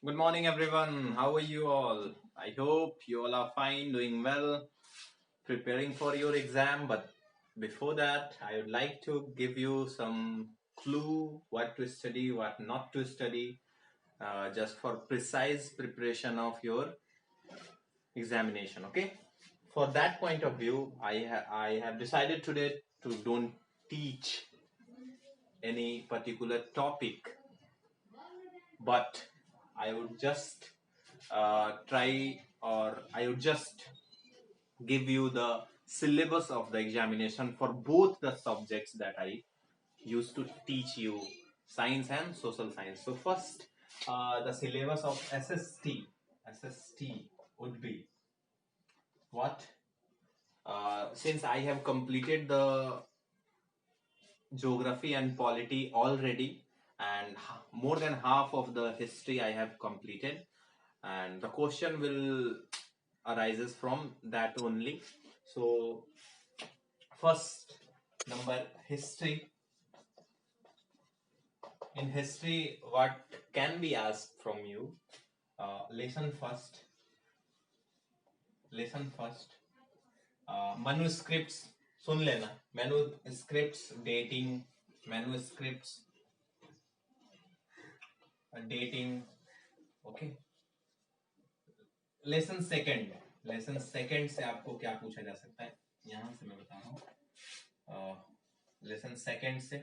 Good morning, everyone. How are you all? I hope you all are fine, doing well, preparing for your exam. But before that, I would like to give you some clue what to study, what not to study, just for precise preparation of your examination. Okay. For that point of view, I have decided today to don't teach any particular topic, but I would just try, or I would just give you the syllabus of the examination for both the subjects that I used to teach you, science and social science. So first, the syllabus of SST would be what? Since I have completed the geography and polity already, and more than half of the history I have completed, and the question will arises from that only. So first number, history. In history, what can be asked from you? Lesson first. Manuscripts. सुन लेना. Manuscripts dating. Okay. Lesson second से आपको क्या पूछा जा सकता है, यहां से मैं बता रहा हूँ. लेसन सेकंड से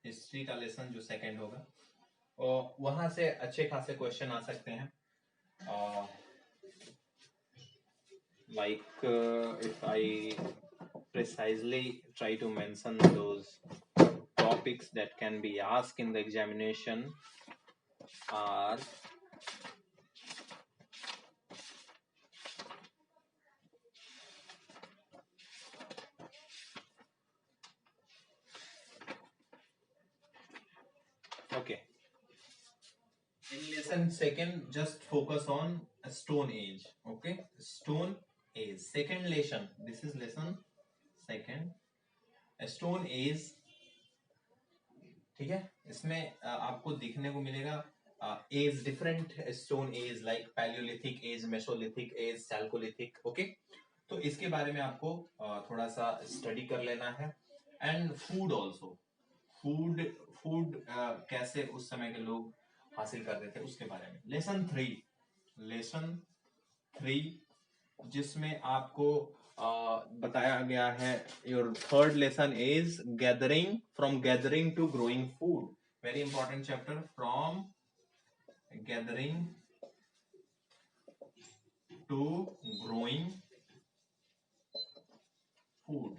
हिस्ट्री का लेसन जो सेकंड होगा, और वहां से अच्छे खासे क्वेश्चन आ सकते हैं. Like if I precisely try to mention those topics that can be asked in the examination are okay. In lesson second, just focus on Stone Age. Okay, Stone Age. Second lesson. This is lesson second. Stone Age. ठीक है, इसमें आपको देखने को मिलेगा age different stone age, like palaeolithic age, mesolithic age, chalcolithic. Okay, तो इसके बारे में आपको थोड़ा सा स्टडी कर लेना है. And food also. फूड कैसे उस समय के लोग हासिल करते थे उसके बारे में. लेसन थ्री जिसमें आपको बताया गया है, your third lesson is gathering to growing food. Very important chapter. From gathering to growing food.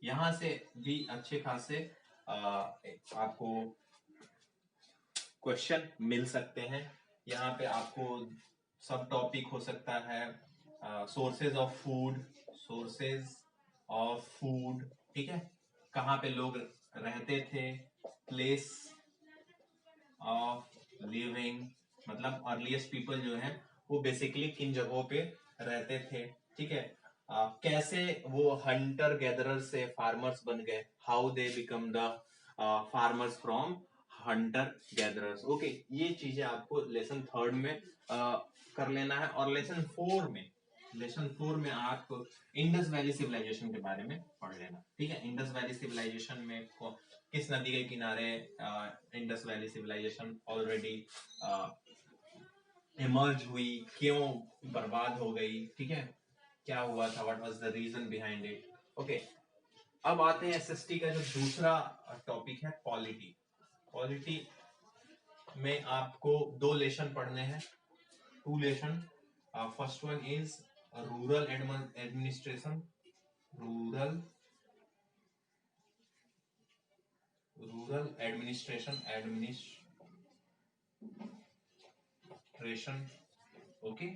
यहां से भी अच्छे खासे आपको क्वेश्चन मिल सकते हैं. यहाँ पे आपको सब टॉपिक हो सकता है. सोर्सेज ऑफ फूड, ठीक है, कहाँ पे लोग रहते थे, प्लेस ऑफ लिविंग, मतलब अर्लीस्ट पीपल जो है वो बेसिकली किन जगहों पे रहते थे, ठीक है. कैसे वो हंटर गैदरर से फार्मर्स बन गए, how they become the farmers from Hunter gatherers. Okay, ये चीजें आपको लेसन थर्ड में कर लेना है. और लेसन फोर में आप इंडस वैली सिविलाइजेशन के बारे में पढ़ लेना. ठीक है, इंडस वैली सिविलाइजेशन में किस नदी के किनारे Indus valley civilisation already emerge हुई, क्यों बर्बाद हो गई, ठीक है, क्या हुआ था, what was the reason behind it. Okay, अब आते हैं एसएसटी का जो दूसरा टॉपिक है, पॉलिटी में आपको 2 लेसन पढ़ने हैं. 2 lesson. First one is rural administration. Okay.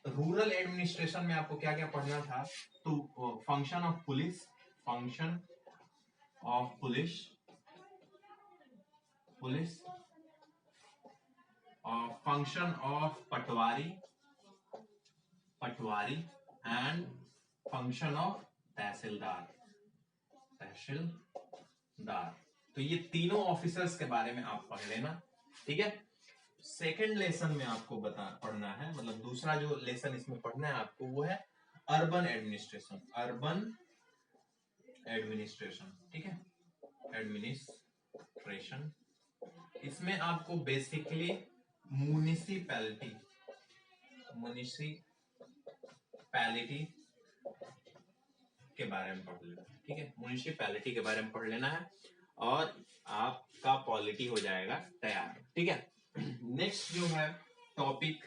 Rural administration में आपको क्या क्या पढ़ना था, तो function of police, function of patwari and function of tehsildar. तो ये तीनों ऑफिसर्स के बारे में आप पढ़ लेना. ठीक है. सेकंड लेसन में आपको पढ़ना है, मतलब दूसरा जो लेसन इसमें पढ़ना है आपको वो है अर्बन एडमिनिस्ट्रेशन। अर्बन एडमिनिस्ट्रेशन, ठीक है, एडमिनिस्ट्रेशन। इसमें आपको बेसिकली म्युनिसिपैलिटी म्युनिसिपैलिटी के बारे में पढ़ लेना है, ठीक है, म्युनिसिपैलिटी के बारे में पढ़ लेना है और आपका पॉलिटी हो जाएगा तैयार, ठीक है। नेक्स्ट जो है टॉपिक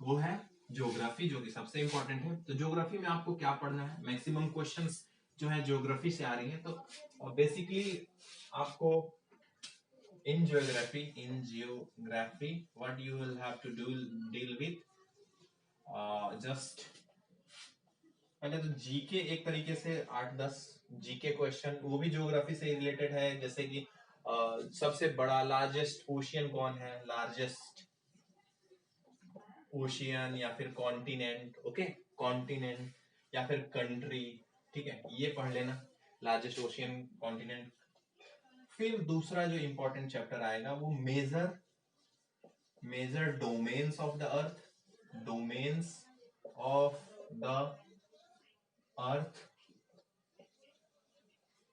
वो है ज्योग्राफी, जो कि सबसे इंपॉर्टेंट है। तो ज्योग्राफी में आपको क्या पढ़ना है, मैक्सिमम क्वेश्चंस जो है ज्योग्राफी से आ रही हैं। तो बेसिकली आपको in geography what you will have to deal with just पहले तो जीके, एक तरीके से 8-10 जीके क्वेश्चन, वो भी ज्योग्राफी से रिलेटेड है। जैसे कि सबसे बड़ा लार्जेस्ट ओशियन कौन है, लार्जेस्ट ओशियन या फिर कॉन्टिनेंट, ओके, कॉन्टिनेंट या फिर कंट्री, ठीक है, ये पढ़ लेना, लार्जेस्ट ओशियन, कॉन्टिनेंट। फिर दूसरा जो इंपॉर्टेंट चैप्टर आएगा वो major domains of the earth, domains of the earth.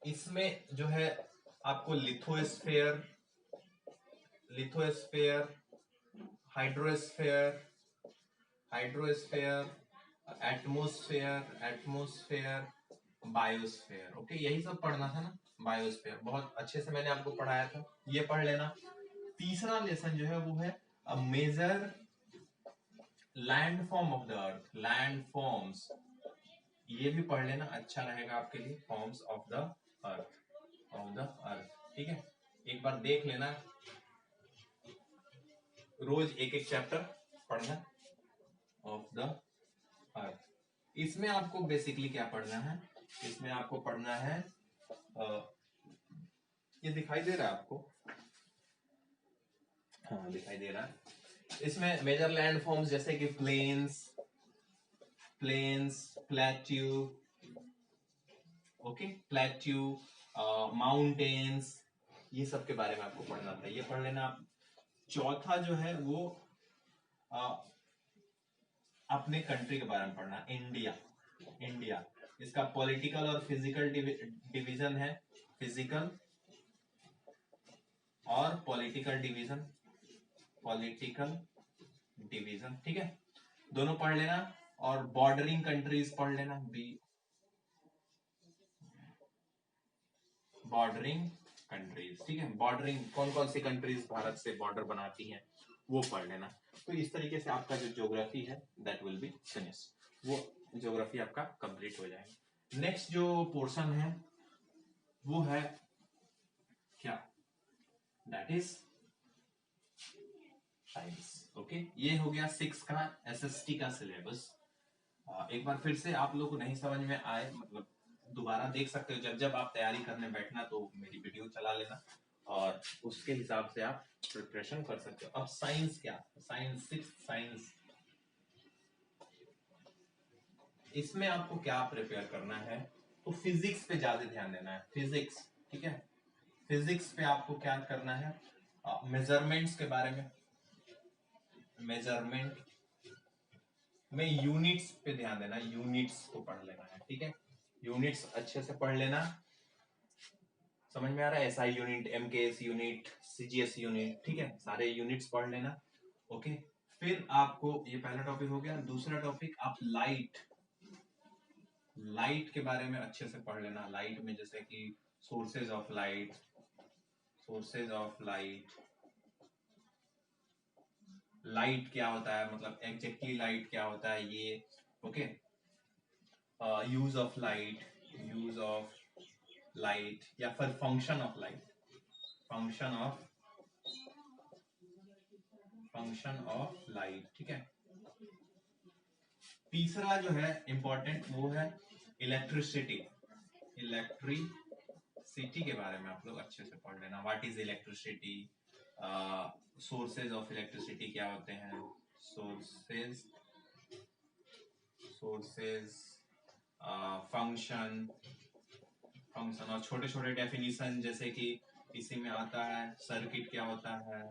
इसमें जो है आपको lithosphere, hydrosphere, atmosphere, biosphere, okay, यही सब पढ़ना था ना। बायोस्फेयर बहुत अच्छे से मैंने आपको पढ़ाया था, ये पढ़ लेना। तीसरा लेसन जो है वो है major landform of the earth, landforms, ये भी पढ़ लेना, अच्छा रहेगा आपके लिए। फॉर्म्स ऑफ द अर्थ, ठीक है, एक बार देख लेना, रोज एक एक चैप्टर पढ़ना ऑफ द अर्थ। इसमें आपको बेसिकली क्या पढ़ना है, इसमें आपको पढ़ना है ये दिखाई दे रहा है आपको, हाँ दिखाई दे रहा है। इसमें मेजर लैंड फॉर्म्स जैसे कि plains, plateau, okay, plateau, mountains, ये सब के बारे में आपको पढ़ना था, ये पढ़ लेना। चौथा जो है वो अपने कंट्री के बारे में पढ़ना, इंडिया। इसका पॉलिटिकल और फिजिकल डिवीजन है, फिजिकल और पॉलिटिकल डिवीजन, ठीक है, दोनों पढ़ लेना। और बॉर्डरिंग कंट्रीज पढ़ लेना, बॉर्डरिंग कंट्रीज, ठीक है, बॉर्डरिंग कौन कौन सी कंट्रीज भारत से बॉर्डर बनाती हैं वो पढ़ लेना। तो इस तरीके से आपका जो ज्योग्राफी है दैट विल बी फिनिश, वो ज्योग्राफी आपका कंप्लीट हो जाएगा। नेक्स्ट जो पोर्शन है वो है क्या, दैट इज साइंस, ओके। ये हो गया 6 का एसएसटी का सिलेबस। एक बार फिर से आप लोग को नहीं समझ में आए, मतलब दोबारा देख सकते हो, जब जब आप तैयारी करने बैठना तो मेरी वीडियो चला लेना और उसके हिसाब से आप प्रिपरेशन कर सकते हो। अब साइंस क्या, साइंस 6 साइंस, इसमें आपको क्या प्रिपेयर करना है, तो फिजिक्स पे ज्यादा ध्यान देना है, फिजिक्स, ठीक है। फिजिक्स पे आपको क्या करना है, मेजरमेंट्स के बारे में, मेजरमेंट में यूनिट्स पे ध्यान देना, यूनिट्स को पढ़ लेना है, ठीक है, यूनिट्स अच्छे से पढ़ लेना। समझ में आ रहा है, SI unit, MKS unit, CGS unit, ठीक है, सारे यूनिट्स पढ़ लेना, ओके। फिर आपको ये पहला टॉपिक हो गया। दूसरा टॉपिक आप लाइट के बारे में अच्छे से पढ़ लेना। लाइट में जैसे कि सोर्सेज ऑफ लाइट, लाइट क्या होता है, मतलब एग्जैक्टली लाइट क्या होता है ये, ओके। यूज ऑफ लाइट या फिर function of light, function of light, ठीक है। तीसरा जो है इंपॉर्टेंट वो है इलेक्ट्रिसिटी के बारे में आप लोग अच्छे से पढ़ लेना। What is electricity, sources of electricity क्या होते हैं, सोर्सेज, फंक्शन और छोटे छोटे डेफिनेशन, जैसे कि इसी में आता है सर्किट क्या होता है,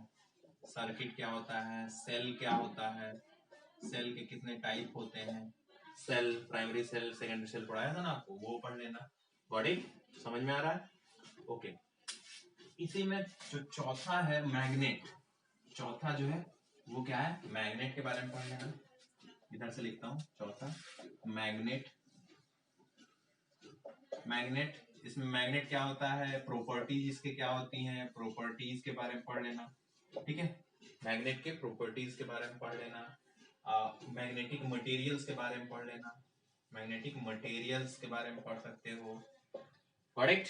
सर्किट क्या होता है, सेल क्या होता है, सेल के कितने टाइप होते हैं, cell, primary cell, secondary cell पढ़ाया था ना आपको, वो पढ़ लेना। बॉडी समझ में आ रहा है? ओके। इसी में जो चौथा है मैग्नेट, चौथा जो है वो क्या है, मैग्नेट के बारे में पढ़ लेना। इधर से लिखता हूँ चौथा मैग्नेट। मैग्नेट, इसमें मैग्नेट क्या होता है, प्रॉपर्टीज इसके क्या होती हैं, प्रॉपर्टीज के बारे में पढ़ लेना। ठीक है, मैग्नेट के प्रॉपर्टीज के बारे में पढ़ लेना। मैग्नेटिक मटेरियल्स के बारे में पढ़ लेना, मैग्नेटिक मटेरियल्स के बारे में पढ़ सकते हो। करेक्ट,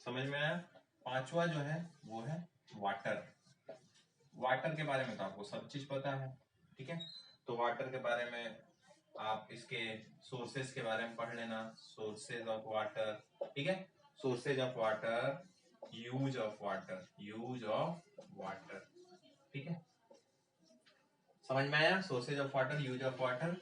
समझ में आया? पांचवा जो है वो है वाटर। वाटर के बारे में तो आपको सब चीज पता है, ठीक है। तो वाटर के बारे में आप इसके सोर्सेज के बारे में पढ़ लेना, सोर्सेज ऑफ वाटर, ठीक है। Sources of water, use of water, use of water, ठीक है। समझ में आया? Sources of water, use of water.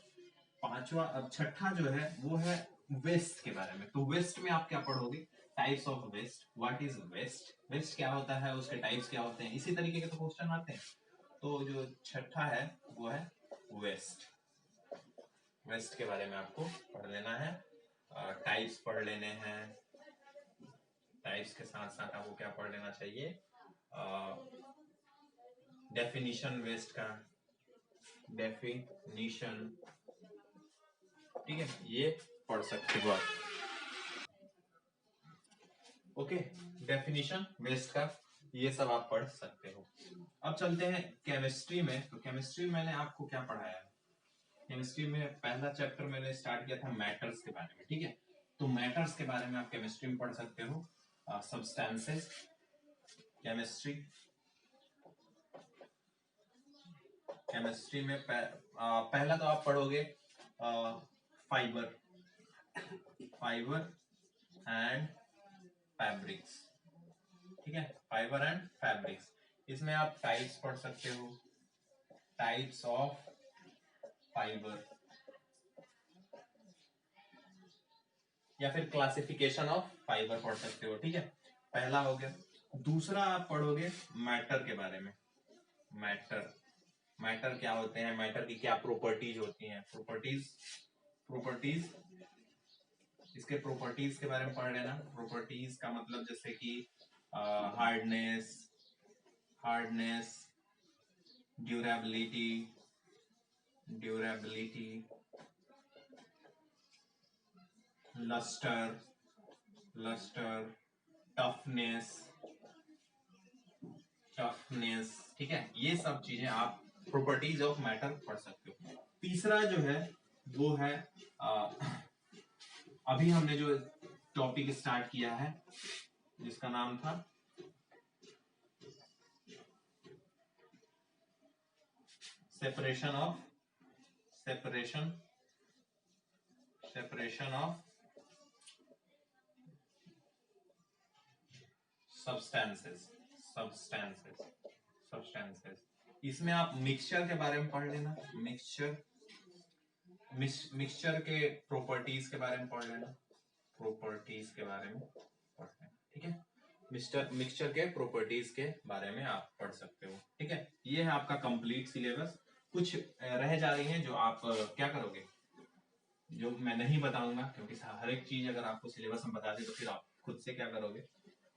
पांचवा, अब छठा जो है वो है वेस्ट के बारे में। तो वेस्ट में आप क्या पढ़ोगे, types of waste, what is waste, waste क्या होता है, उसके टाइप्स क्या होते हैं, इसी तरीके के तो क्वेश्चन आते हैं। तो जो छठा है वो है वेस्ट। वेस्ट के बारे में आपको पढ़ लेना है, टाइप्स पढ़ लेने हैं। टाइप्स के साथ साथ आपको क्या पढ़ लेना चाहिए, डेफिनेशन वेस्ट का, डेफिनेशन, ठीक है, ये पढ़ सकते हो आप। ओके, डेफिनेशन वेस्ट का ये सब आप पढ़ सकते हो। अब चलते हैं केमिस्ट्री में। तो केमिस्ट्री में मैंने आपको क्या पढ़ाया है, केमिस्ट्री में पहला चैप्टर मैंने स्टार्ट किया था मैटर्स के बारे में, ठीक है। तो मैटर्स के बारे में आप केमिस्ट्री में पढ़ सकते हो। सब्सटेंसेस, केमिस्ट्री, केमिस्ट्री में पहला तो आप पढ़ोगे फाइबर, फाइबर एंड फैब्रिक्स, ठीक है, फाइबर एंड फैब्रिक्स। इसमें आप टाइप्स पढ़ सकते हो, टाइप्स ऑफ फाइबर, या फिर क्लासिफिकेशन ऑफ फाइबर पढ़ सकते हो, ठीक है। पहला हो गया। दूसरा आप पढ़ोगे मैटर के बारे में। मैटर, मैटर क्या होते हैं, मैटर की क्या प्रॉपर्टीज होती हैं, प्रॉपर्टीज, प्रॉपर्टीज, इसके प्रॉपर्टीज के बारे में पढ़ लेना। प्रॉपर्टीज का मतलब जैसे कि hardness, hardness, durability, durability, lustre, lustre, toughness, toughness, ठीक है। ये सब चीजें आप प्रॉपर्टीज ऑफ मैटर पढ़ सकते हो। तीसरा जो है वो है अभी हमने जो टॉपिक स्टार्ट किया है जिसका नाम था separation of, separation, separation of substances, substances, substances. इसमें आप मिक्सचर के बारे में पढ़ लेना, मिक्सचर, मिक्सचर के प्रॉपर्टीज के बारे में पढ़ लेना, प्रॉपर्टीज के बारे में पढ़ लेना, ठीक है। मिक्सचर के प्रॉपर्टीज के बारे में आप पढ़ सकते हो, ठीक है। ये है आपका कंप्लीट सिलेबस। कुछ रह जा रही हैं जो आप क्या करोगे, जो मैं नहीं बताऊंगा, क्योंकि हर एक चीज अगर आपको सिलेबस में बता दे तो फिर आप खुद से क्या करोगे।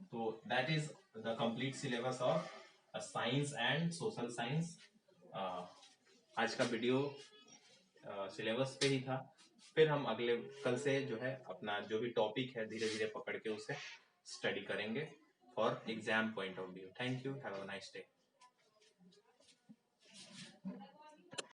तो that is the complete syllabus of science and social science. आज का वीडियो सिलेबस पे ही था। फिर हम अगले कल से जो है अपना जो भी टॉपिक है धीरे धीरे पकड़ के उसे स्टडी करेंगे for exam point of view. Thank you, have a nice day.